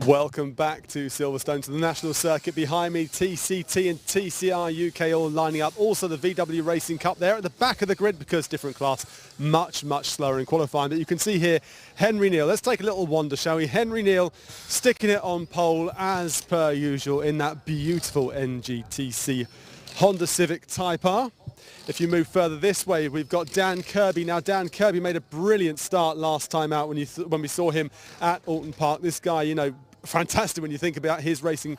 Welcome back to Silverstone, to the national circuit. Behind me, TCT and TCR UK all lining up. Also the VW Racing Cup there at the back of the grid, because different class, much slower in qualifying. But you can see here Henry Neal. Let's take a little wander, shall we? Henry Neal sticking it on pole as per usual in that beautiful NGTC Honda Civic Type R. If you move further this way, we've got Dan Kirby. Now, Dan Kirby made a brilliant start last time out when we saw him at Alton Park. This guy, you know, fantastic when you think about his racing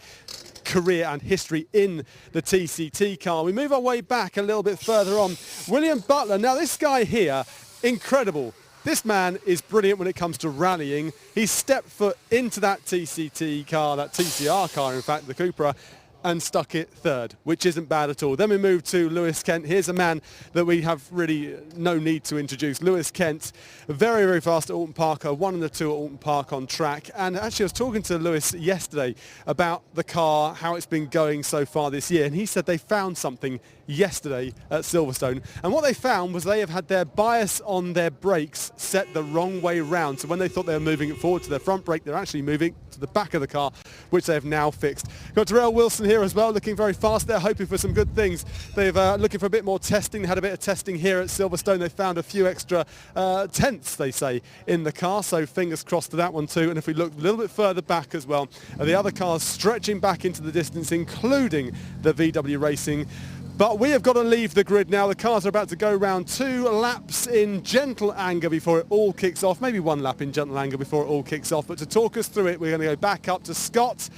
career and history in the TCT car. We move our way back a little bit further on. William Butler. Now, this guy here, incredible. This man is brilliant when it comes to rallying. He stepped foot into that TCT car, that TCR car, in fact, the Cupra, and stuck it third, which isn't bad at all. Then we move to Lewis Kent. Here's a man that we have really no need to introduce. Lewis Kent, very fast at Alton Park, 1 and 2 at Alton Park on track. And actually I was talking to Lewis yesterday about the car, how it's been going so far this year, and he said they found something yesterday at Silverstone, and what they found was they have had their bias on their brakes set the wrong way round. So when they thought they were moving it forward to their front brake, they're actually moving to the back of the car, which they have now fixed. Got Darrell Wilson here as well, looking very fast. They're hoping for some good things. They've looking for a bit more testing. They had a bit of testing here at Silverstone. They found a few extra tenths, they say, in the car, so fingers crossed to that one too. And if we look a little bit further back as well, the other cars stretching back into the distance, including the VW Racing. But we have got to leave the grid now. The cars are about to go round 2 laps in gentle anger before it all kicks off. Maybe 1 lap in gentle anger before it all kicks off. But to talk us through it, we're going to go back up to Scott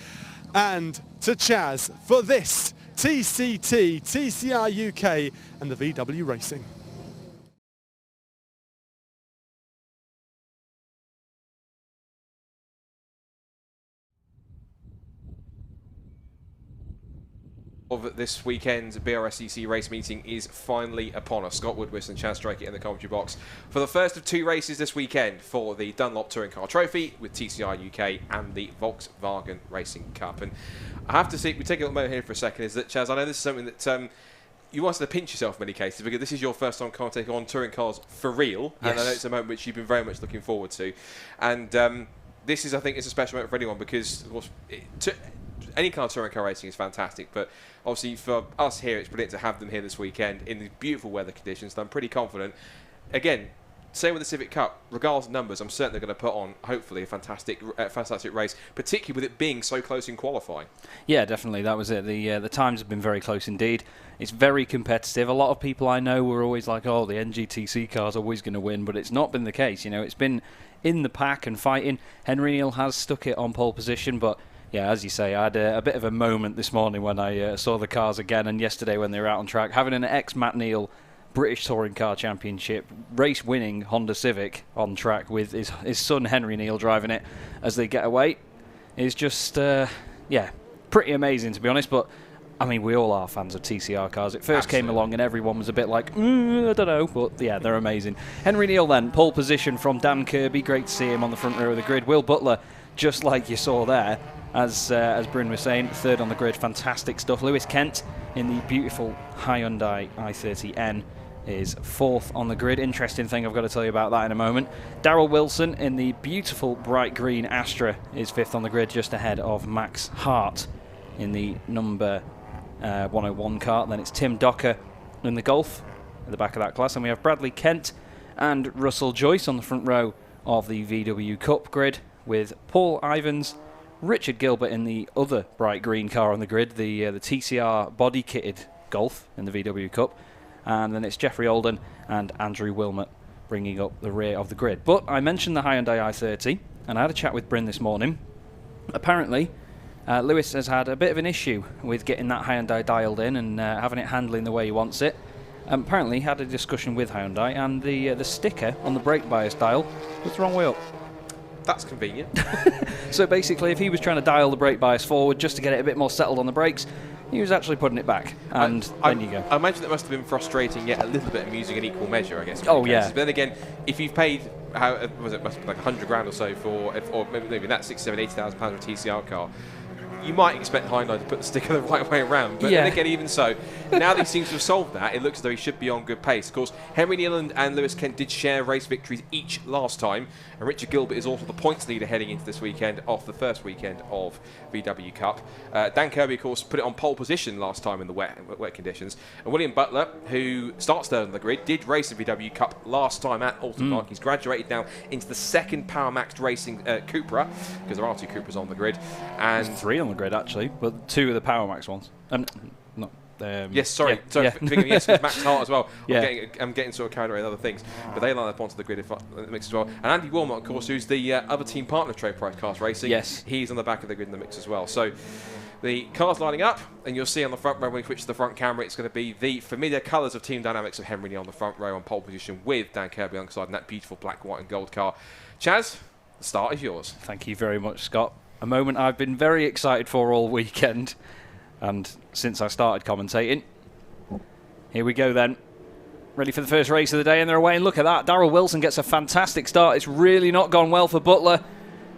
and to Chaz for this TCT, TCR UK and the VW Racing. Of this weekend's BRSCC race meeting is finally upon us. Scott Woodwiss and Chaz Draycott in the commentary box for the first of 2 races this weekend for the Dunlop Touring Car Trophy with TCR UK and the Volkswagen Racing Cup. And I have to say, we take a little moment here for a second, is that, Chaz, I know this is something that you wanted to pinch yourself in many cases, because this is your first time commentating on touring cars for real. Yes. And I know it's a moment which you've been very much looking forward to. And this is, I think, it's a special moment for anyone, because of course, any kind of touring car racing is fantastic, but obviously for us here, it's brilliant to have them here this weekend in the beautiful weather conditions. And I'm pretty confident. Again, same with the Civic Cup, regardless of numbers, I'm certainly going to put on, hopefully, a fantastic race, particularly with it being so close in qualifying. Yeah, definitely, that was it. The times have been very close indeed. It's very competitive. A lot of people I know were always like, oh, the NGTC car's always going to win, but it's not been the case. You know, it's been in the pack and fighting. Henry Neal has stuck it on pole position, but yeah, as you say, I had a bit of a moment this morning when I saw the cars again, and yesterday when they were out on track, having an ex-Matt Neal British Touring Car Championship race-winning Honda Civic on track with his son Henry Neal driving it as they get away is just, yeah, pretty amazing to be honest. But I mean, we all are fans of TCR cars. It first came along and everyone was a bit like, I don't know, but yeah, they're amazing. Henry Neal then, pole position from Dan Kirby. Great to see him on the front row of the grid. Will Butler, just like you saw there, as Bryn was saying, third on the grid. Fantastic stuff. Lewis Kent in the beautiful Hyundai i30N is 4th on the grid. Interesting thing, I've got to tell you about that in a moment. Darrell Wilson in the beautiful bright green Astra is 5th on the grid, just ahead of Max Hart in the number 101 car. Then it's Tim Docker in the Golf at the back of that class, and we have Bradley Kent and Russell Joyce on the front row of the VW Cup grid, with Paul Ivans, Richard Gilbert in the other bright green car on the grid, the TCR body-kitted Golf in the VW Cup. And then it's Jeffrey Olden and Andrew Wilmot bringing up the rear of the grid. But I mentioned the Hyundai i30, and I had a chat with Bryn this morning. Apparently, Lewis has had a bit of an issue with getting that Hyundai dialed in and having it handling the way he wants it. Apparently, he had a discussion with Hyundai, and the sticker on the brake bias dial was the wrong way up. That's convenient. So basically, if he was trying to dial the brake bias forward just to get it a bit more settled on the brakes, he was actually putting it back, and then you go. I imagine that must have been frustrating, yet a little bit amusing in equal measure, I guess. Oh, yeah. But then again, if you've paid, how was it, must be like 100 grand or so for, or maybe that, 60, 70, 80,000 pounds for a TCR car, you might expect Hyundai to put the sticker the right way around, but then again, even so, now that he seems to have solved that, it looks as though he should be on good pace. Of course, Henry Neal and Lewis Kent did share race victories each last time, and Richard Gilbert is also the points leader heading into this weekend off the first weekend of VW Cup. Dan Kirby, of course, put it on pole position last time in the wet conditions, and William Butler, who starts third on the grid, did race the VW Cup last time at Alton Park. He's graduated now into the second Power Maxed Racing Cupra, because there are 2 Cupras on the grid. And there's 3 on the grid, actually, but 2 of the Power Max ones. Yes, sorry. Yes, it's Max Hart as well. I'm getting sort of carried away with other things. But they line up onto the grid in the mix as well. And Andy Wilmot, of course, who's the other team partner of Trade Price Cars Racing, he's on the back of the grid in the mix as well. So the cars lining up, and you'll see on the front row when we switch to the front camera, it's going to be the familiar colours of Team Dynamics of Henry Neal on the front row on pole position with Dan Kirby alongside in that beautiful black, white and gold car. Chaz, the start is yours. Thank you very much, Scott. A moment I've been very excited for all weekend, and since I started commentating. Here we go then. Ready for the first race of the day, and they're away, and look at that. Darrell Wilson gets a fantastic start. It's really not gone well for Butler.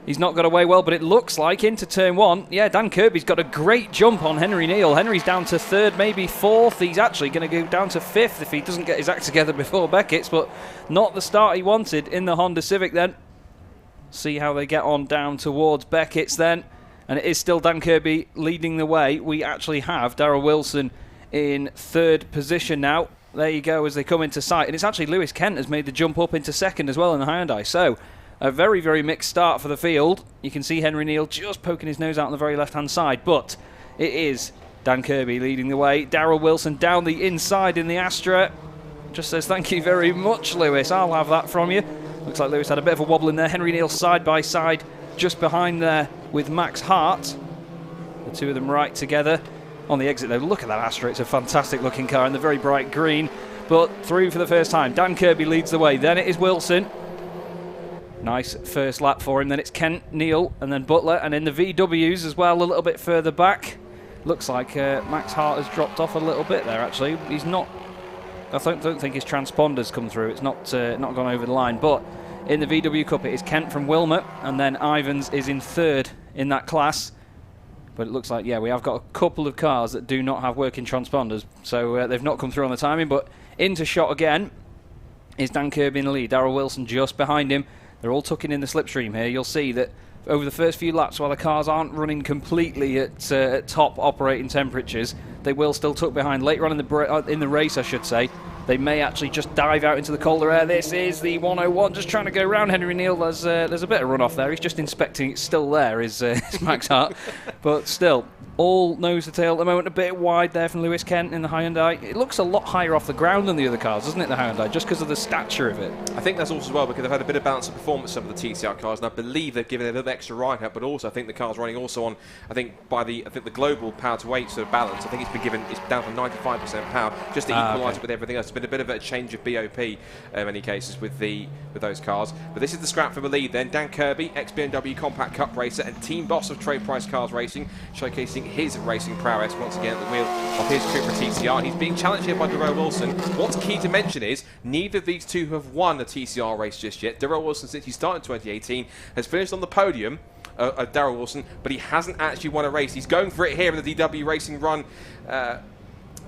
He's not got away well, but it looks like into turn 1. Yeah, Dan Kirby's got a great jump on Henry Neal. Henry's down to 3rd, maybe 4th. He's actually going to go down to 5th if he doesn't get his act together before Beckett's, but not the start he wanted in the Honda Civic then. See how they get on down towards Beckett's then. And it is still Dan Kirby leading the way. We actually have Darrell Wilson in 3rd position now. There you go as they come into sight. And it's actually Lewis Kent has made the jump up into 2nd as well in the Hyundai. So a very, very mixed start for the field. You can see Henry Neal just poking his nose out on the very left-hand side. But it is Dan Kirby leading the way. Darrell Wilson down the inside in the Astra. Just says, thank you very much, Lewis. I'll have that from you. Looks like Lewis had a bit of a wobble in there. Henry Neal side by side just behind there with Max Hart. The 2 of them right together. On the exit though, look at that Astra. It's a fantastic looking car in the very bright green. But through for the first time. Dan Kirby leads the way. Then it is Wilson. Nice first lap for him. Then it's Kent, Neal, and then Butler. And in the VWs as well, a little bit further back. Looks like Max Hart has dropped off a little bit there, actually. He's not... I don't think his transponder's come through. It's not gone over the line. But in the VW Cup, it is Kent from Wilmot. And then Ivans is in 3rd in that class. But it looks like, yeah, we have got a couple of cars that do not have working transponders. So they've not come through on the timing. But into shot again is Dan Kirby in the lead. Darrell Wilson just behind him. They're all tucking in the slipstream here. You'll see that over the first few laps, while the cars aren't running completely at top operating temperatures, they will still tuck behind. Later on in the race, I should say, they may actually just dive out into the colder air. This is the 101, just trying to go round Henry Neal. There's a bit of runoff there. He's just inspecting. It's still there, is Max Hart. But still, all nose to tail at the moment. A bit wide there from Lewis Kent in the Hyundai. It looks a lot higher off the ground than the other cars, doesn't it, the Hyundai, just because of the stature of it? I think that's also as well because they've had a bit of balance of performance, some of the TCR cars, and I believe they've given it a little extra ride out, but also I think the car's running also on, I think the global power to weight sort of balance, I think it's down to 95% power, just to equalise it with everything else. It's been a bit of a change of BOP in many cases with those cars. But this is the scrap for the lead then. Dan Kirby, ex-BMW Compact Cup racer and team boss of Trade Price Cars Racing, showcasing his racing prowess once again at the wheel of his Cupra TCR. He's being challenged here by Darrell Wilson. What's key to mention is neither of these two have won a TCR race just yet. Darrell Wilson, since he started in 2018, has finished on the podium of Darrell Wilson, but he hasn't actually won a race. He's going for it here in the DW Racing run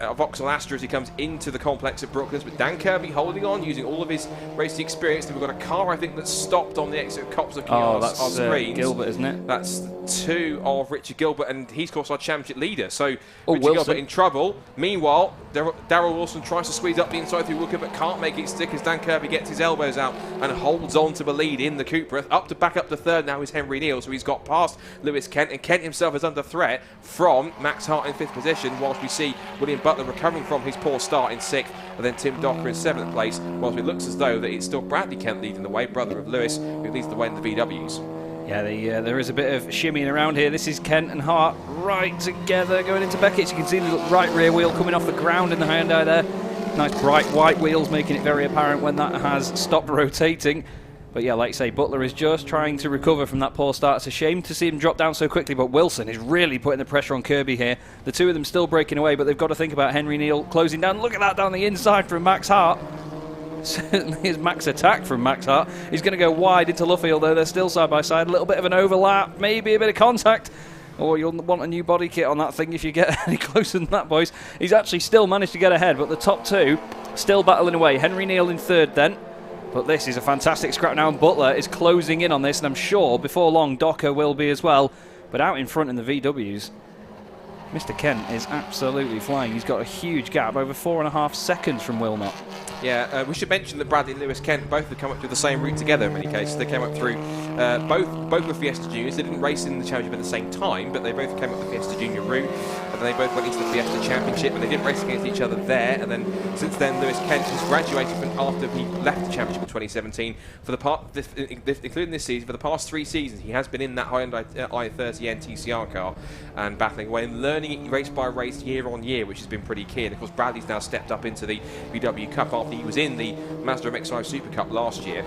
Vauxhall Astra as he comes into the complex at Brooklands, but Dan Kirby holding on, using all of his racing experience. And we've got a car, I think, that's stopped on the exit of Cops looking on our screens. Gilbert, isn't it? That's 2 of Richard Gilbert, and he's, of course, our championship leader. So Richard Gilbert in trouble. Meanwhile, Darrell Wilson tries to squeeze up the inside through Wooker, but can't make it stick as Dan Kirby gets his elbows out and holds on to the lead in the Cupra. Back up to 3rd now is Henry Neal, so he's got past Lewis Kent, and Kent himself is under threat from Max Hart in 5th position, whilst we see William Butler recovering from his poor start in 6th, and then Tim Docker in 7th place, whilst it looks as though that it's still Bradley Kent leading the way, brother of Lewis, who leads the way in the VWs. Yeah, there is a bit of shimmying around here. This is Kent and Hart right together going into Beckett's. You can see the right rear wheel coming off the ground in the Hyundai there. Nice bright white wheels making it very apparent when that has stopped rotating. But yeah, like you say, Butler is just trying to recover from that poor start. It's a shame to see him drop down so quickly, but Wilson is really putting the pressure on Kirby here. The 2 of them still breaking away, but they've got to think about Henry Neal closing down. Look at that down the inside from Max Hart. Certainly is max attack from Max Hart. He's going to go wide into Luffield, though. They're still side by side. A little bit of an overlap, maybe a bit of contact. or you'll want a new body kit on that thing if you get any closer than that, boys. He's actually still managed to get ahead, but the top two still battling away. Henry Neal in third then. But this is a fantastic scrap now, and Butler is closing in on this, and I'm sure before long Docker will be as well. But out in front in the VWs, Mr. Kent is absolutely flying. He's got a huge gap, over 4.5 seconds from Wilmot. Yeah, we should mention that Bradley and Lewis Kent both have come up through the same route together in many cases. They came up through both were Fiesta Juniors. They didn't race in the championship at the same time, but they both came up the Fiesta Junior route, and then they both went into the Fiesta Championship, and they didn't race against each other there. And then since then, Lewis Kent has graduated from after he left the championship in 2017. For the including this season, for the past 3 seasons, he has been in that Hyundai i30N TCR car and battling away and learning race by race, year on year, which has been pretty key. And of course, Bradley's now stepped up into the VW Cup after he was in the Mazda MX-5 Super Cup last year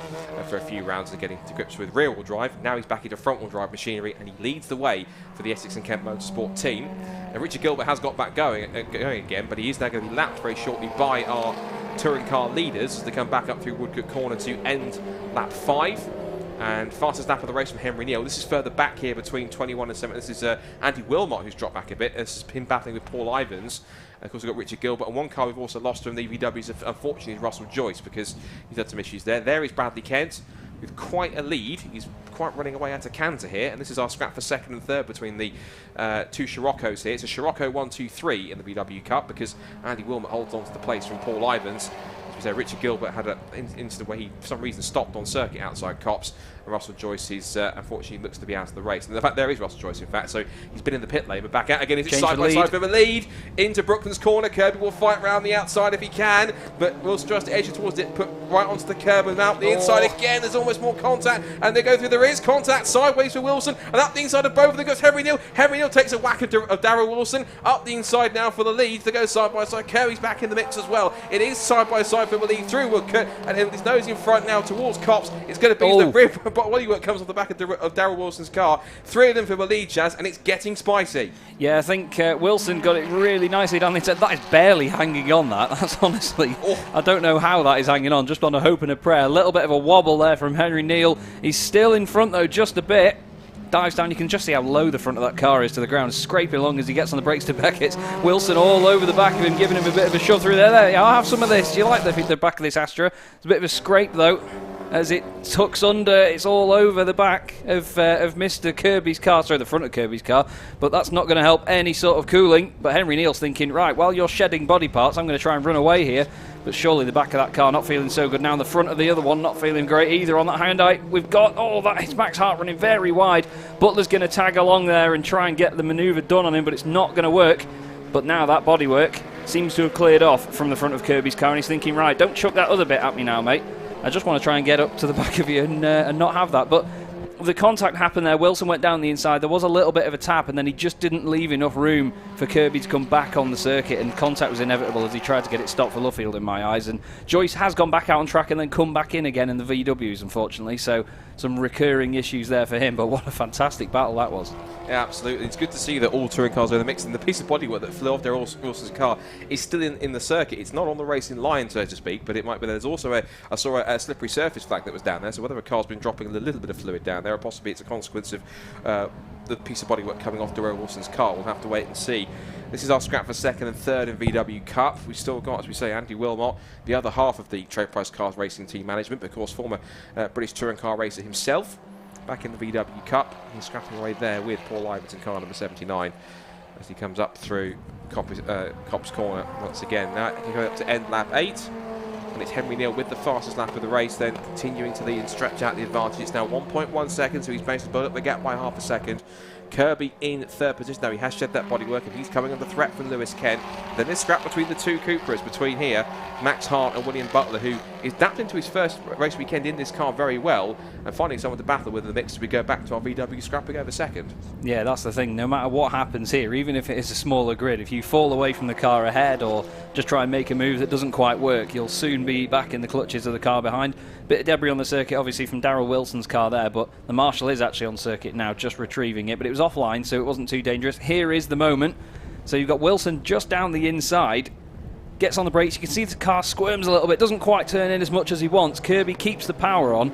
for a few rounds and getting to grips with rear-wheel drive. Now he's back into front-wheel drive machinery, and he leads the way for the Essex and Kent Motorsport team. And Richard Gilbert has got back going again, but he is now going to be lapped very shortly by our touring car leaders as they come back up through Woodcote Corner to end lap 5. And fastest lap of the race from Henry Neal. This is further back here between 21 and 7. This is Andy Wilmot, who's dropped back a bit. This is him battling with Paul Ivans. And of course, we've got Richard Gilbert. And one car we've also lost from the VWs, unfortunately, is Russell Joyce, because he's had some issues there. There is Bradley Kent with quite a lead. He's quite running away out of Canter here. And this is our scrap for second and third between the two Scirocco's here. It's a Scirocco 1, 2, 3 in the VW Cup, because Andy Wilmot holds on to the place from Paul Ivans. So Richard Gilbert had an incident where he, for some reason, stopped on circuit outside Copse, and Russell Joyce is unfortunately looks to be out of the race. And in fact, there is Russell Joyce, in fact, so he's been in the pit lane, but back out again. It's side by side for the lead into Brooklands corner. Kirby will fight round the outside if he can, but Wilson tries to edge it towards it, put right onto the curb and out the inside again. There's almost more contact, and they go through. There is contact sideways for Wilson, and up the inside of both of them goes Henry Neal. Henry Neal takes a whack of Darryl Wilson. Up the inside now for the lead. They go side by side. Kirby's back in the mix as well. It is side by side for the lead through Woodcote, and his nose in front now towards Copse. It's going to be the rib, but Bodywork comes off the back of Darryl Wilson's car. 3 of them for the lead, Chaz, and it's getting spicy. Yeah, I think Wilson got it really nicely down the inside. That is barely hanging on, that's honestly, I don't know how that is hanging on, just on a hope and a prayer. A little bit of a wobble there from Henry Neal. He's still in front though, just a bit. Dives down, you can just see how low the front of that car is to the ground, scraping along as he gets on the brakes to Beckett's. Wilson all over the back of him, giving him a bit of a shove through there. I'll have some of this. Do you like the back of this Astra? It's a bit of a scrape though, as it tucks under. It's all over the back of Mr. Kirby's car, sorry, the front of Kirby's car, but that's not going to help any sort of cooling. But Henry Neal's thinking, right, while you're shedding body parts, I'm going to try and run away here. But surely the back of that car not feeling so good now. The front of the other one not feeling great either on that Hyundai. We've got, it's Max Hart running very wide. Butler's going to tag along there and try and get the manoeuvre done on him, but it's not going to work. But now that bodywork seems to have cleared off from the front of Kirby's car, and he's thinking, right, don't chuck that other bit at me now, mate. I just want to try and get up to the back of you and not have that. But the contact happened there. Wilson went down the inside. There was a little bit of a tap, and then he just didn't leave enough room for Kirby to come back on the circuit, and contact was inevitable as he tried to get it stopped for Luffield in my eyes. And Joyce has gone back out on track and then come back in again in the VWs, unfortunately. So some recurring issues there for him, but what a fantastic battle that was. Yeah, absolutely. It's good to see that all touring cars are in the mix, and the piece of bodywork that flew off Darryl Wilson's car is still in the circuit. It's not on the racing line, so to speak, but it might be. There's also I saw a slippery surface flag that was down there, so whether a car's been dropping a little bit of fluid down there, or possibly it's a consequence of the piece of bodywork coming off Darryl Wilson's car, we'll have to wait and see. This is our scrap for second and third in VW Cup. We've still got, as we say, Andy Wilmot, the other half of the Trade Price Cars Racing team management, but of course former British touring car racer himself, back in the VW Cup. He's scrapping away there with Paul Ivans in car number 79 as he comes up through Copse corner once again. Now he goes up to end lap 8, and it's Henry Neal with the fastest lap of the race, then continuing to lead and stretch out the advantage. It's now 1.1 seconds, so he's managed to build up the gap by half a second. Kirby in third position. Now he has shed that bodywork, and he's coming under threat from Lewis Kent. Then this scrap between the two Cupras, between here Max Hart and William Butler, who is dapped into his first race weekend in this car very well, and finding someone to battle with in the mix as we go back to our VW scrapping over second. Yeah, that's the thing. No matter what happens here, even if it is a smaller grid, if you fall away from the car ahead or just try and make a move that doesn't quite work, you'll soon be back in the clutches of the car behind. Bit of debris on the circuit, obviously, from Darryl Wilson's car there, but the Marshall is actually on circuit now, just retrieving it, but it was offline, so it wasn't too dangerous. Here is the moment. So you've got Wilson just down the inside, gets on the brakes. You can see the car squirms a little bit, doesn't quite turn in as much as he wants. Kirby keeps the power on,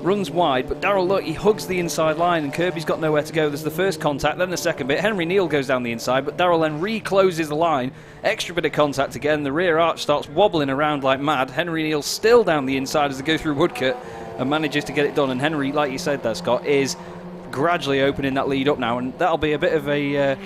runs wide, but Darrell, look, he hugs the inside line and Kirby's got nowhere to go. There's the first contact, then the second bit. Henry Neal goes down the inside, but Darrell then recloses the line. Extra bit of contact again. The rear arch starts wobbling around like mad. Henry Neal still down the inside as they go through Woodcote and manages to get it done. And Henry, like you said there, Scott, is gradually opening that lead up now, and that'll be a bit of a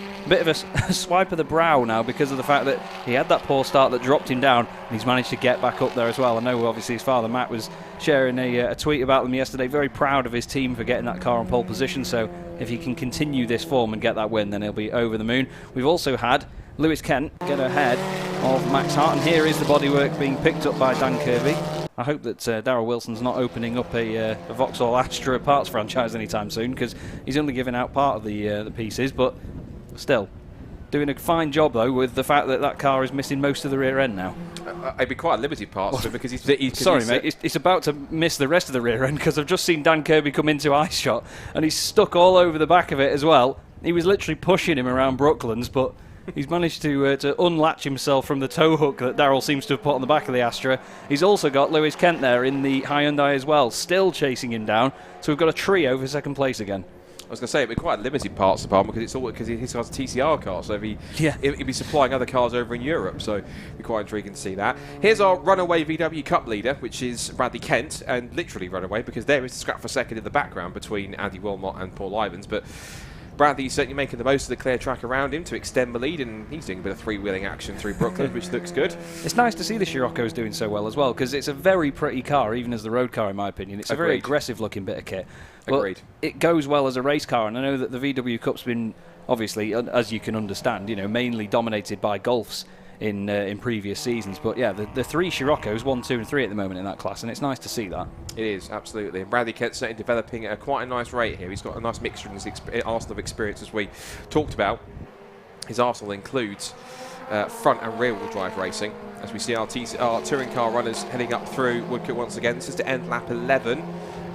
swipe of the brow now because of the fact that he had that poor start that dropped him down, and he's managed to get back up there as well. I know obviously his father Matt was sharing a tweet about them yesterday, very proud of his team for getting that car on pole position, so if he can continue this form and get that win, then he'll be over the moon. We've also had Lewis Kent get ahead of Max Hart, and here is the bodywork being picked up by Dan Kirby. I hope that Darrell Wilson's not opening up a Vauxhall Astra parts franchise anytime soon, because he's only giving out part of the pieces, but still doing a fine job though with the fact that that car is missing most of the rear end now. It'd be quite a limited parts for him because he's sorry mate, it's about to miss the rest of the rear end because I've just seen Dan Kirby come into ice shot and he's stuck all over the back of it as well. He was literally pushing him around Brooklands, but he's managed to unlatch himself from the tow hook that Darrell seems to have put on the back of the Astra. He's also got Lewis Kent there in the Hyundai as well, still chasing him down. So we've got a trio for second place again. I was going to say, it'd be quite a limited parts department because his car's a TCR car, so he'd be supplying other cars over in Europe, so it'd be quite intriguing to see that. Here's our runaway VW Cup leader, which is Bradley Kent, and literally runaway because there is a scrap for second in the background between Andy Wilmot and Paul Ivans, but Bradley's certainly making the most of the clear track around him to extend the lead, and he's doing a bit of three-wheeling action through Brooklyn, which looks good. It's nice to see the Scirocco's doing so well as well, because it's a very pretty car, even as the road car, in my opinion. It's a very aggressive-looking bit of kit. Agreed. It goes well as a race car, and I know that the VW Cup's been, obviously, as you can understand, mainly dominated by Golfs in previous seasons. But yeah, the three Scirocco's, 1, 2 and 3 at the moment in that class, and it's nice to see that. It is, absolutely. And Bradley Kent's certainly developing at quite a nice rate here. He's got a nice mixture in his arsenal of experience, as we talked about. His arsenal includes front and rear wheel drive racing, as we see our touring car runners heading up through Woodcote once again. This is to end lap 11.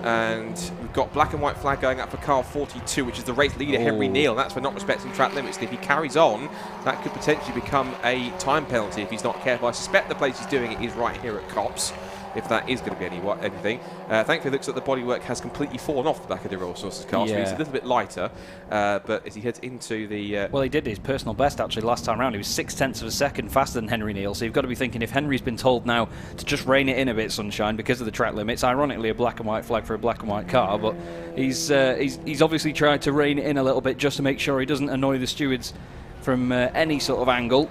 And we've got black and white flag going up for car 42, which is the race leader, Henry Neal. That's for not respecting track limits. And if he carries on, that could potentially become a time penalty if he's not careful. I suspect the place he's doing it is right here at Copse, if that is going to be anything. Thankfully, it looks like the bodywork has completely fallen off the back of the Royal Sources car, so he's a little bit lighter. But as he heads into the... Well, he did his personal best, actually, last time round. He was 0.6 of a second faster than Henry Neal, so you've got to be thinking if Henry's been told now to just rein it in a bit, Sunshine, because of the track limits, ironically a black and white flag for a black and white car, but he's obviously tried to rein it in a little bit just to make sure he doesn't annoy the stewards from any sort of angle.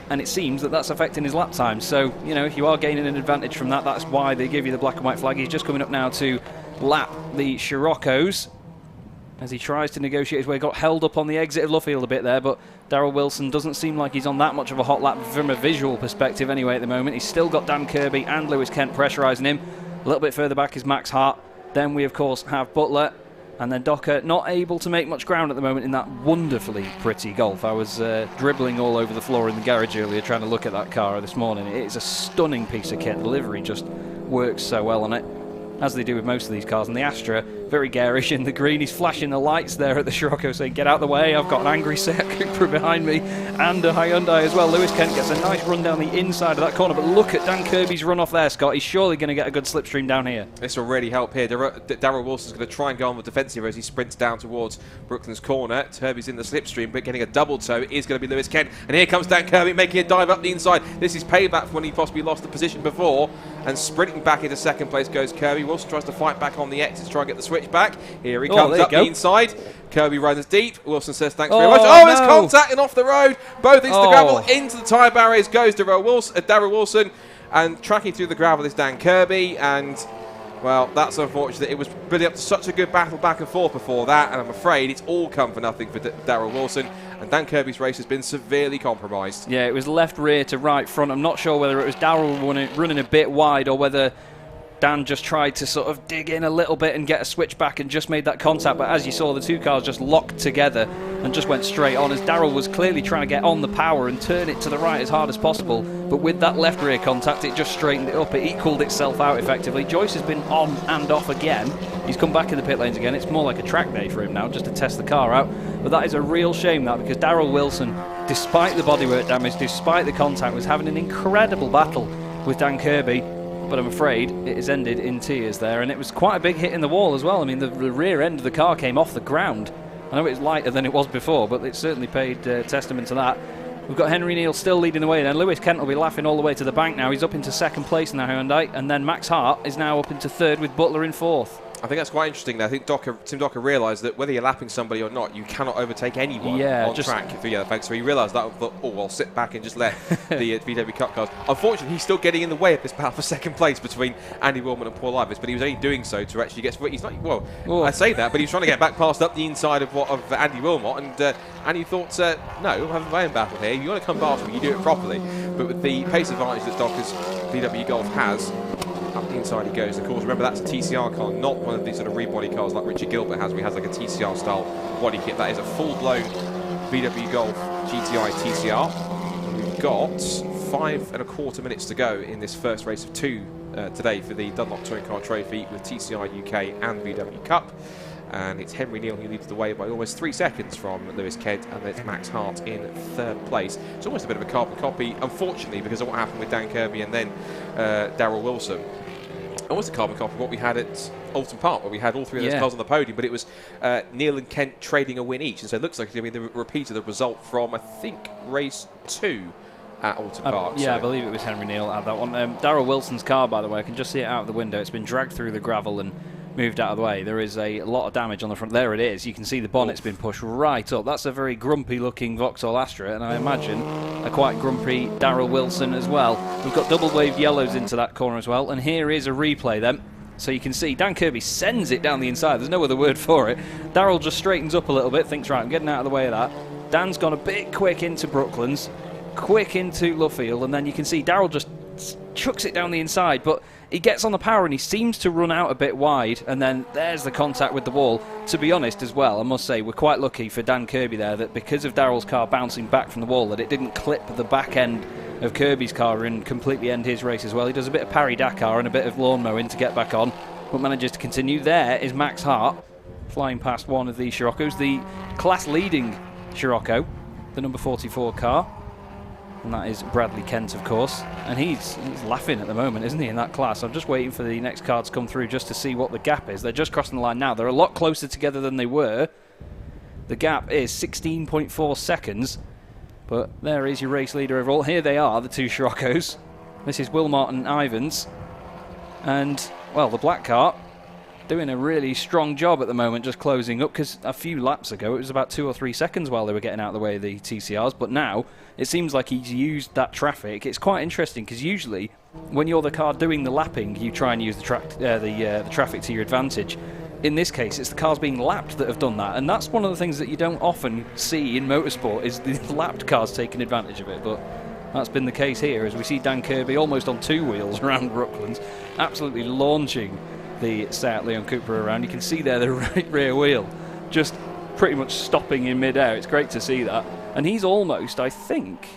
And it seems that that's affecting his lap time. So, if you are gaining an advantage from that, that's why they give you the black and white flag. He's just coming up now to lap the Scirocco's as he tries to negotiate his way. Got held up on the exit of Luffield a bit there, but Darrell Wilson doesn't seem like he's on that much of a hot lap from a visual perspective anyway at the moment. He's still got Dan Kirby and Lewis Kent pressurising him. A little bit further back is Max Hart. Then we, of course, have Butler. And then Docker not able to make much ground at the moment in that wonderfully pretty Golf. I was dribbling all over the floor in the garage earlier trying to look at that car this morning. It is a stunning piece of kit. The livery just works so well on it, as they do with most of these cars. And the Astra, very garish in the green. He's flashing the lights there at the Scirocco saying, get out of the way, I've got an angry circuit crew behind me, and a Hyundai as well. Lewis Kent gets a nice run down the inside of that corner, but look at Dan Kirby's run off there, Scott. He's surely going to get a good slipstream down here. This will really help here. Darrell Wilson's going to try and go on the defensive as he sprints down towards Brooklands corner. Kirby's in the slipstream, but getting a double toe is going to be Lewis Kent. And here comes Dan Kirby making a dive up the inside. This is payback for when he possibly lost the position before. And sprinting back into second place goes Kirby. Wilson tries to fight back on the exit to try and get the switch back. Here he comes up the inside. Kirby runs deep. Wilson says thanks very much. Oh, it's contact and off the road. Both into the gravel, into the tyre barriers goes Darrell Wilson. And tracking through the gravel is Dan Kirby. And, well, that's unfortunate. It was building up to such a good battle back and forth before that. And I'm afraid it's all come for nothing for Darrell Wilson. And Dan Kirby's race has been severely compromised. Yeah, it was left rear to right front. I'm not sure whether it was Darrell running a bit wide or whether Dan just tried to sort of dig in a little bit and get a switch back and just made that contact. But as you saw, the two cars just locked together and just went straight on as Darrell was clearly trying to get on the power and turn it to the right as hard as possible. But with that left rear contact, it just straightened it up. It equalled itself out effectively. Joyce has been on and off again. He's come back in the pit lanes again. It's more like a track day for him now, just to test the car out. But that is a real shame, that, because Darrell Wilson, despite the bodywork damage, despite the contact, was having an incredible battle with Dan Kirby. but I'm afraid it has ended in tears there, and it was quite a big hit in the wall as well. I mean, the rear end of the car came off the ground. I know it's lighter than it was before, but it certainly paid testament to that. We've got Henry Neal still leading the way then. Lewis Kent will be laughing all the way to the bank now. He's up into second place now, Hyundai, and then Max Hart is now up into third with Butler in fourth. I think that's quite interesting. I think Tim Docker realised that whether you're lapping somebody or not, you cannot overtake anyone on track. So he realised that, I'll sit back and just let the VW Cup cars. Unfortunately, he's still getting in the way of this battle for second place between Andy Willman and Paul Ivis, but he was only doing so to actually get... He's not... Well, I say that, but he's trying to get back past up the inside of Andy Wilmot, and he thought, no, I'm having my own battle here. If you want to come past me, you do it properly. But with the pace advantage that Docker's VW Golf has, up the inside he goes. Of course, remember that's a TCR car, not one of these sort of rebody cars like Richard Gilbert has, where he has like a TCR style body kit. That is a full-blown VW Golf GTI TCR. We've got 5.25 minutes to go in this first race of two today for the Dunlop Touring Car Trophy with TCR UK and VW Cup. And it's Henry Neal who leads the way by almost 3 seconds from Lewis Kent, and it's Max Hart in third place. It's almost a bit of a carbon copy, unfortunately, because of what happened with Dan Kirby and then Darrell Wilson. Almost a carbon copy of what we had at Alton Park, where we had all three of those cars on the podium, but it was Neal and Kent trading a win each, and so it looks like it's going to be the repeat of the result from, I think, race 2 at Alton Park. Yeah, I believe it was Henry Neal at that one. Darrell Wilson's car, by the way, I can just see it out of the window. It's been dragged through the gravel and moved out of the way. There is a lot of damage on the front. There it is. You can see the bonnet's been pushed right up. That's a very grumpy looking Vauxhall Astra, and I imagine a quite grumpy Darrell Wilson as well. We've got double waved yellows into that corner as well, and here is a replay then. So you can see Dan Kirby sends it down the inside. There's no other word for it. Darrell just straightens up a little bit, thinks, right, I'm getting out of the way of that. Dan's gone a bit quick into Brooklands, quick into Luffield, and then you can see Darrell just chucks it down the inside, but he gets on the power and he seems to run out a bit wide, and then there's the contact with the wall. To be honest as well, I must say we're quite lucky for Dan Kirby there that because of Darrell's car bouncing back from the wall, that it didn't clip the back end of Kirby's car and completely end his race as well. He does a bit of Paris-Dakar and a bit of lawn mowing to get back on, but manages to continue. There is Max Hart flying past one of the Scirocco's, the class-leading Scirocco, the number 44 car. And that is Bradley Kent, of course. And he's laughing at the moment, isn't he, in that class? I'm just waiting for the next car to come through just to see what the gap is. They're just crossing the line now. They're a lot closer together than they were. The gap is 16.4 seconds. But there is your race leader overall. Here they are, the two Scirocco's. This is Wilmot and Ivans. And, well, the black car doing a really strong job at the moment, just closing up, because a few laps ago it was about 2 or 3 seconds while they were getting out of the way of the TCRs, but now it seems like he's used that traffic. It's quite interesting because usually when you're the car doing the lapping, you try and use the traffic to your advantage. In this case, it's the cars being lapped that have done that, and that's one of the things that you don't often see in motorsport, is the lapped cars taking advantage of it. But that's been the case here, as we see Dan Kirby almost on 2 wheels around Brooklands, absolutely launching the Seat Leon Cooper around. You can see there the right rear wheel just pretty much stopping in mid-air. It's great to see that. And he's almost, I think...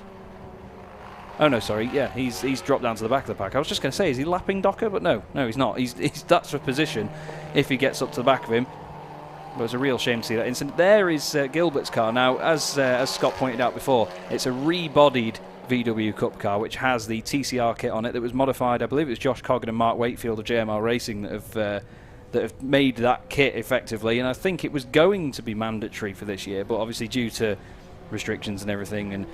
Oh, no, sorry. Yeah, he's dropped down to the back of the pack. I was just going to say, is he lapping Docker? But no, he's not. That's for position if he gets up to the back of him. But it's a real shame to see that incident. There is Gilbert's car. Now, as Scott pointed out before, it's a rebodied VW Cup car which has the TCR kit on it that was modified. I believe it was Josh Coggan and Mark Wakefield of JMR Racing that have made that kit effectively, and I think it was going to be mandatory for this year, but obviously due to restrictions and everything and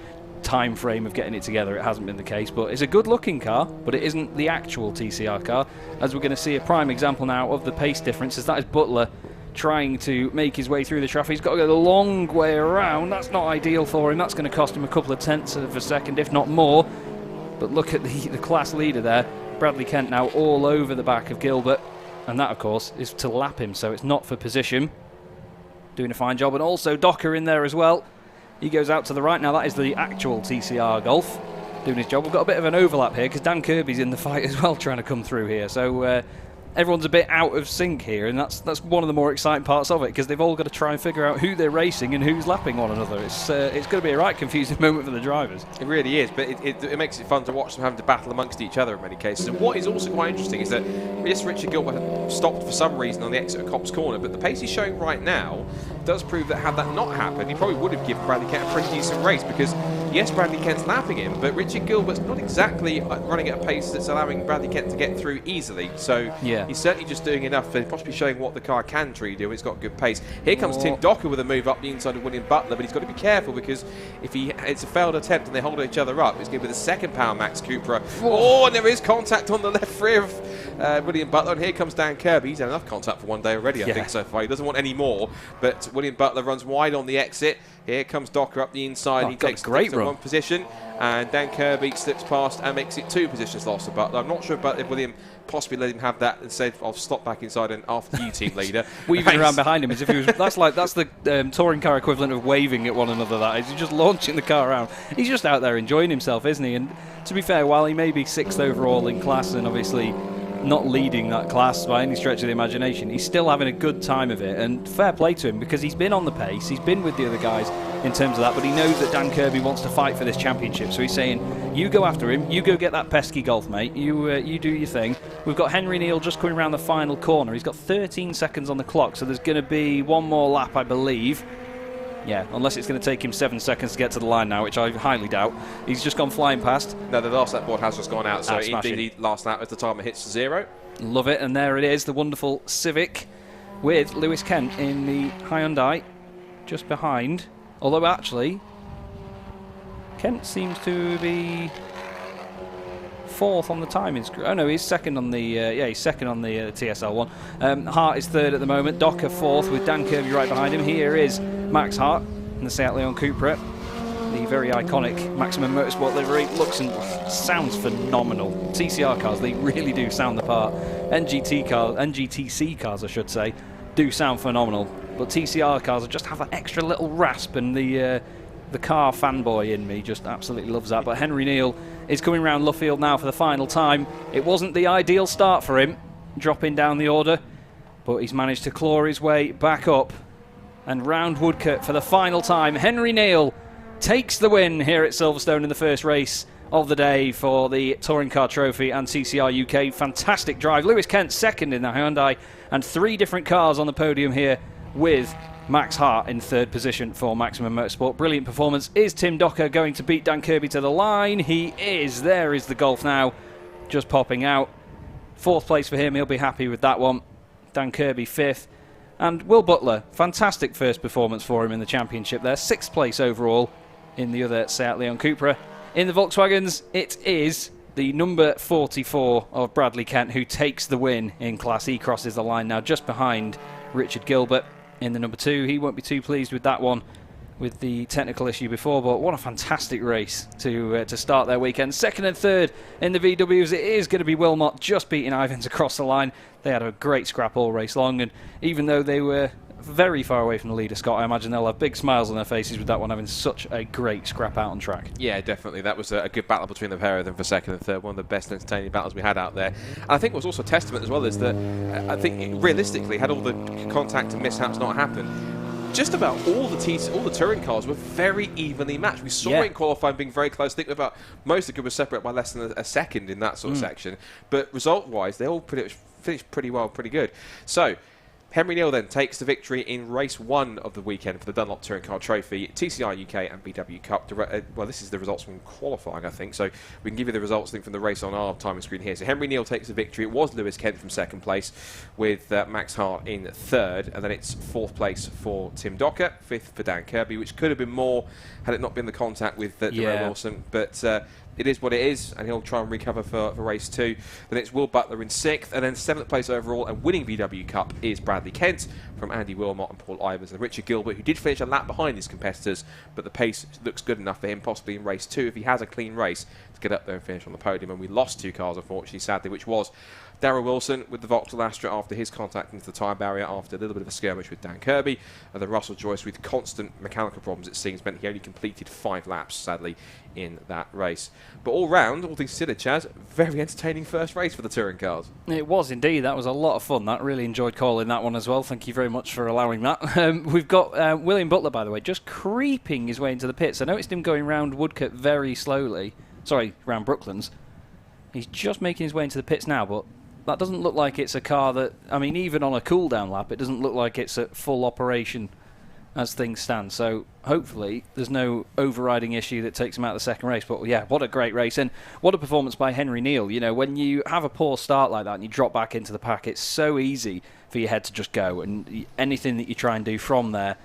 time frame of getting it together, it hasn't been the case. But it's a good looking car, but it isn't the actual TCR car, as we're going to see a prime example now of the pace difference, as that is Butler trying to make his way through the traffic. He's got to go the long way around. That's not ideal for him. That's going to cost him a couple of tenths of a second, if not more. But look at the class leader there. Bradley Kent now all over the back of Gilbert. And that, of course, is to lap him, so it's not for position. Doing a fine job. And also Docker in there as well. He goes out to the right. Now that is the actual TCR Golf doing his job. We've got a bit of an overlap here because Dan Kirby's in the fight as well, trying to come through here. So everyone's a bit out of sync here, and that's one of the more exciting parts of it, because they've all got to try and figure out who they're racing and who's lapping one another. It's going to be a right confusing moment for the drivers. It really is, but it makes it fun to watch them having to battle amongst each other in many cases. And what is also quite interesting is that yes, Richard Gilbert stopped for some reason on the exit of Copse Corner, but the pace he's showing right now does prove that had that not happened, he probably would have given Bradley Kent a pretty decent race, because yes, Bradley Kent's lapping him, but Richard Gilbert's not exactly running at a pace that's allowing Bradley Kent to get through easily. So he's certainly just doing enough and possibly showing what the car can truly do. It's got good pace. Here comes Tim Docker with a move up the inside of William Butler, but he's got to be careful, because if it's a failed attempt and they hold each other up, it's going to be the second power Max Cupra. Oh, and there is contact on the left rear of William Butler, and here comes Dan Kirby. He's had enough contact for one day already, I think, so far. He doesn't want any more, but William Butler runs wide on the exit. Here comes Docker up the inside. He takes great run. One position, and Dan Kirby slips past and makes it 2 positions lost to Butler. I'm not sure if William possibly let him have that and said, I'll stop back inside and after you, team leader. Weaving around behind him as if he was. That's the touring car equivalent of waving at one another. That is, he's just launching the car around. He's just out there enjoying himself, isn't he? And to be fair, while he may be 6th overall in class and obviously not leading that class by any stretch of the imagination, he's still having a good time of it, and fair play to him, because he's been on the pace, he's been with the other guys in terms of that, but he knows that Dan Kirby wants to fight for this championship, so he's saying, you go after him, you go get that pesky golf, mate, you do your thing. We've got Henry Neal just coming around the final corner. He's got 13 seconds on the clock, so there's going to be one more lap, I believe. Yeah, unless it's going to take him 7 seconds to get to the line now, which I highly doubt. He's just gone flying past. No, the last lap board has just gone out, so indeed last lap at the time it hits 0. Love it, and there it is, the wonderful Civic with Lewis Kent in the Hyundai just behind. Although actually, Kent seems to be 4th on the timing screen. Oh no, he's second on the he's second on the TSL one. Hart is 3rd at the moment. Docker 4th with Dan Kirby right behind him. Here is Max Hart in the Seat Leon Cupra, the very iconic Maximum Motorsport livery. Looks and sounds phenomenal. TCR cars, they really do sound the part. NGTC cars, I should say, do sound phenomenal. But TCR cars just have that extra little rasp, and the car fanboy in me just absolutely loves that. But Henry Neal is coming round Luffield now for the final time. It wasn't the ideal start for him, dropping down the order, but he's managed to claw his way back up and round Woodcote for the final time. Henry Neal takes the win here at Silverstone in the first race of the day for the Touring Car Trophy and TCR UK. Fantastic drive. Lewis Kent second in the Hyundai, and 3 different cars on the podium here with Max Hart in 3rd position for Maximum Motorsport. Brilliant performance. Is Tim Docker going to beat Dan Kirby to the line? He is. There is the Golf now, just popping out. 4th place for him. He'll be happy with that one. Dan Kirby 5th. And Will Butler, fantastic first performance for him in the championship there. 6th place overall in the other Seat Leon Cupra. In the Volkswagens, it is the number 44 of Bradley Kent who takes the win in class. He crosses the line now just behind Richard Gilbert in the number 2. He won't be too pleased with that one, with the technical issue before, but what a fantastic race to start their weekend. 2nd and 3rd in the VWs, it is going to be Wilmot just beating Ivans across the line. They had a great scrap all race long, and even though they were very far away from the leader, Scott, I imagine they'll have big smiles on their faces with that one having such a great scrap out on track. Yeah, definitely. That was a good battle between the pair of them for 2nd and 3rd. One of the best entertaining battles we had out there. And I think what's also a testament as well is that I think realistically, had all the contact and mishaps not happened, just about all the touring cars were very evenly matched. We saw it in qualifying being very close. I think about most of the good were separated by less than a second in that sort of section. But result-wise, they all pretty much finished pretty well, pretty good. So Henry Neal then takes the victory in race 1 of the weekend for the Dunlop Touring Car Trophy, TCR UK and VW Cup. Well, this is the results from qualifying, I think, so we can give you the results, I think, from the race on our timing screen here. So Henry Neal takes the victory. It was Lewis Kent from 2nd place with Max Hart in 3rd, and then it's 4th place for Tim Docker, 5th for Dan Kirby, which could have been more had it not been the contact with Darrell Wilson, but it is what it is, and he'll try and recover for race 2. Then it's Will Butler in 6th, and then 7th place overall, and winning VW Cup is Bradley Kent from Andy Wilmot and Paul Ivers, and Richard Gilbert, who did finish a lap behind his competitors, but the pace looks good enough for him possibly in race 2 if he has a clean race to get up there and finish on the podium. And we lost 2 cars, unfortunately, sadly, which was Darryl Wilson with the Vauxhall Astra after his contact into the tyre barrier after a little bit of a skirmish with Dan Kirby. And then Russell Joyce with constant mechanical problems, it seems, meant he only completed 5 laps, sadly, in that race. But all round, all things considered, Chaz, very entertaining first race for the touring cars. It was indeed. That was a lot of fun. That really enjoyed calling that one as well. Thank you very much for allowing that. We've got William Butler, by the way, just creeping his way into the pits. I noticed him going round Woodcote very slowly. Sorry, round Brooklands. He's just making his way into the pits now, but that doesn't look like it's a car that... I mean, even on a cool-down lap, it doesn't look like it's at full operation as things stand. So hopefully there's no overriding issue that takes him out of the second race. But yeah, what a great race, and what a performance by Henry Neal. You know, when you have a poor start like that and you drop back into the pack, it's so easy for your head to just go, and anything that you try and do from there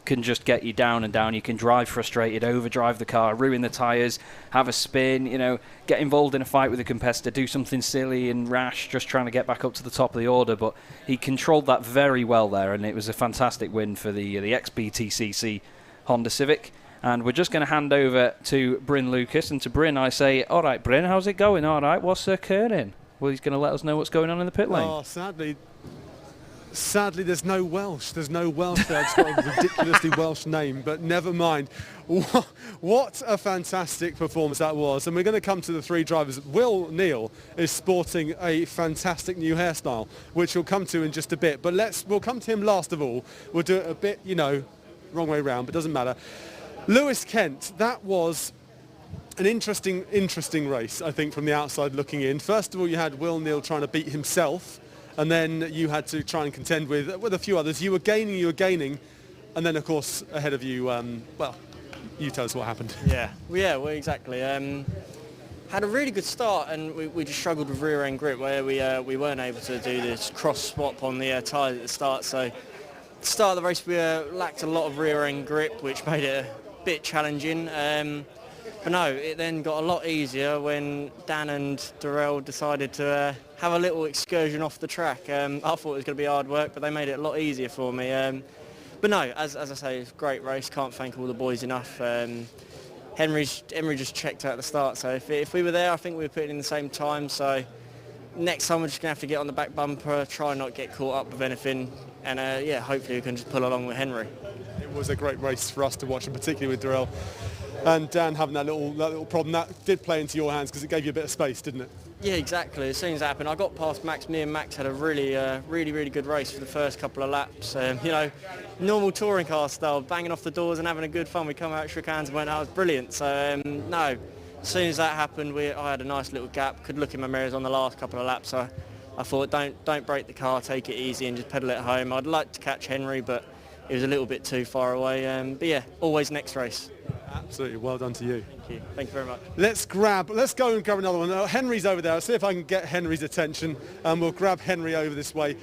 can just get you down and down. You can drive frustrated, overdrive the car, ruin the tyres, have a spin, you know, get involved in a fight with a competitor, do something silly and rash, just trying to get back up to the top of the order. But he controlled that very well there, and it was a fantastic win for the ex-BTCC Honda Civic. And we're just going to hand over to Bryn Lucas, and to Bryn I say, all right, Bryn, how's it going? All right, what's occurring? Well, he's going to let us know what's going on in the pit lane. Oh, Sadly, there's no Welsh. There's no Welsh there. It's got a ridiculously Welsh name, but never mind. What a fantastic performance that was. And we're going to come to the 3 drivers. Will Neal is sporting a fantastic new hairstyle, which we'll come to in just a bit. But we'll come to him last of all. We'll do it a bit, you know, wrong way round, but doesn't matter. Lewis Kent, that was an interesting race, I think, from the outside looking in. First of all, you had Will Neal trying to beat himself, and then you had to try and contend with a few others. You were gaining, and then, of course, ahead of you, well, you tell us what happened. Well, exactly. Had a really good start, and we just struggled with rear-end grip, where we weren't able to do this cross-swap on the tyres at the start. So, at the start of the race, we lacked a lot of rear-end grip, which made it a bit challenging. But no, it then got a lot easier when Dan and Darrell decided to have a little excursion off the track. I thought it was going to be hard work, but they made it a lot easier for me. But no, as I say, it's a great race. Can't thank all the boys enough. Henry just checked out at the start, so if we were there, I think we were putting in the same time. So next time we're just going to have to get on the back bumper, try and not get caught up with anything, and hopefully we can just pull along with Henry. It was a great race for us to watch, and particularly with Darrell and Dan having that little problem. That did play into your hands because it gave you a bit of space, didn't it? Yeah, exactly. As soon as it happened, I got past Max. Me and Max had a really good race for the first couple of laps. You know, normal touring car style, banging off the doors and having a good fun. We come out, shook hands and went, that was brilliant. So, no, as soon as that happened, I had a nice little gap. Could look in my mirrors on the last couple of laps. So I thought, don't break the car, take it easy and just pedal it home. I'd like to catch Henry, but it was a little bit too far away. But yeah, always next race. Absolutely, well done to you. Thank you very much. Let's go and grab another one. Henry's over there. I'll see if I can get Henry's attention, and we'll grab Henry over this way.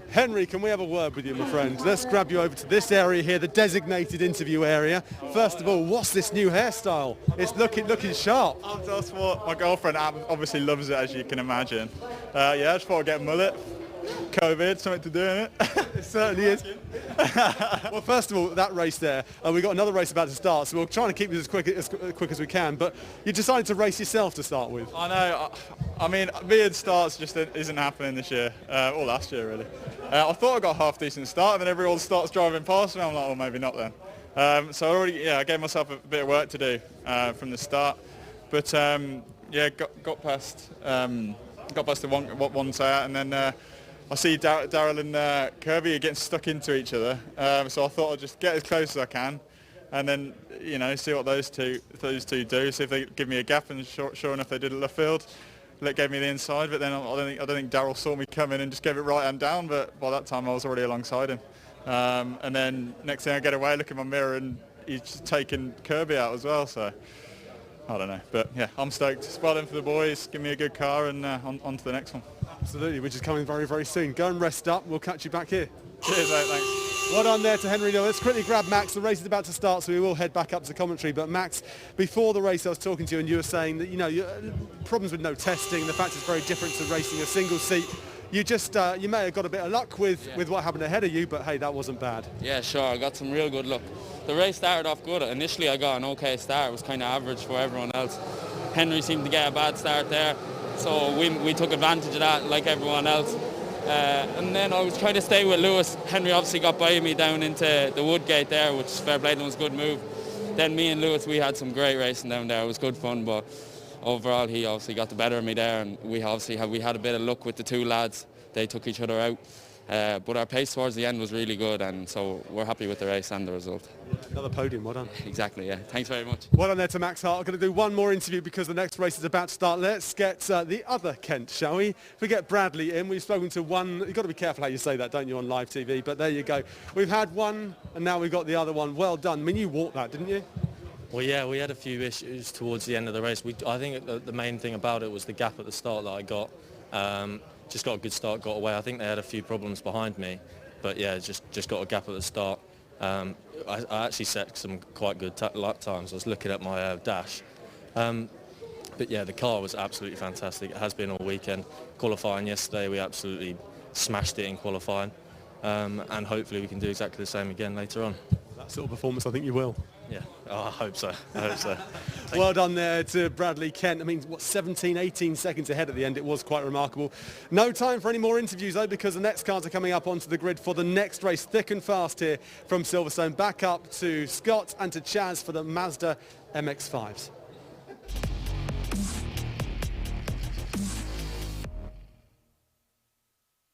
Henry, can we have a word with you, my friend? Let's grab you over to this area here, the designated interview area. First of all, what's this new hairstyle? It's looking sharp. That's what my girlfriend obviously loves it, as you can imagine. I just thought I'd get a mullet. COVID, something to do in it. It certainly is. Well, first of all, that race there, we've got another race about to start, so we're trying to keep it as quick as we can, but you decided to race yourself to start with. I know. I mean, being starts just isn't happening this year, or last year, really. I thought I got a half-decent start, and then everyone starts driving past me. I'm like, oh, maybe not then. So I gave myself a bit of work to do from the start. But, got past the one tyre, and then I see Darrell and Kirby are getting stuck into each other, so I thought I'd just get as close as I can, and then see what those two do. See if they give me a gap, and sure enough they did at left field. That gave me the inside, but then I don't think Darrell saw me coming and just gave it right hand down. But by that time I was already alongside him, and then next thing I get away, look in my mirror, and he's just taken Kirby out as well. So I don't know, but yeah, I'm stoked. Well done for the boys. Give me a good car, and on to the next one. Absolutely, which is coming very, very soon. Go and rest up. We'll catch you back here. Cheers, mate. Thanks. Well done there to Henry Neal. Let's quickly grab Max. The race is about to start, so we will head back up to commentary. But Max, before the race I was talking to you, and you were saying that, problems with no testing, the fact it's very different to racing a single seat. You just, you may have got a bit of luck with what happened ahead of you, but hey, that wasn't bad. Yeah, sure, I got some real good luck. The race started off good. Initially I got an okay start. It was kind of average for everyone else. Henry seemed to get a bad start there. so we took advantage of that like everyone else. And then I was trying to stay with Lewis. Henry obviously got by me down into the Woodgate there, which is fair play, and was a good move. Then me and Lewis, we had some great racing down there. It was good fun, but overall he obviously got the better of me there, and we had a bit of luck with the two lads. They took each other out. But our pace towards the end was really good, and so we're happy with the race and the result. Another podium, well done. Exactly, yeah. Thanks very much. Well done there to Max Hart. I'm going to do one more interview because the next race is about to start. Let's get the other Kent, shall we? If we get Bradley in, we've spoken to one. You've got to be careful how you say that, don't you, on live TV? But there you go. We've had one, and now we've got the other one. Well done. I mean, you walked that, didn't you? Well, yeah, we had a few issues towards the end of the race. I think the main thing about it was the gap at the start that I got. Just got a good start, got away. I think they had a few problems behind me, but yeah, just got a gap at the start. I actually set some quite good lap times. I was looking at my dash. But yeah, the car was absolutely fantastic. It has been all weekend. Qualifying yesterday, we absolutely smashed it in qualifying. And hopefully we can do exactly the same again later on. That sort of performance, I think you will. Yeah, I hope so. I hope so. Well done there to Bradley Kent. I mean, 17, 18 seconds ahead at the end. It was quite remarkable. No time for any more interviews, though, because the next cars are coming up onto the grid for the next race. Thick and fast here from Silverstone. Back up to Scott and to Chaz for the Mazda MX-5s.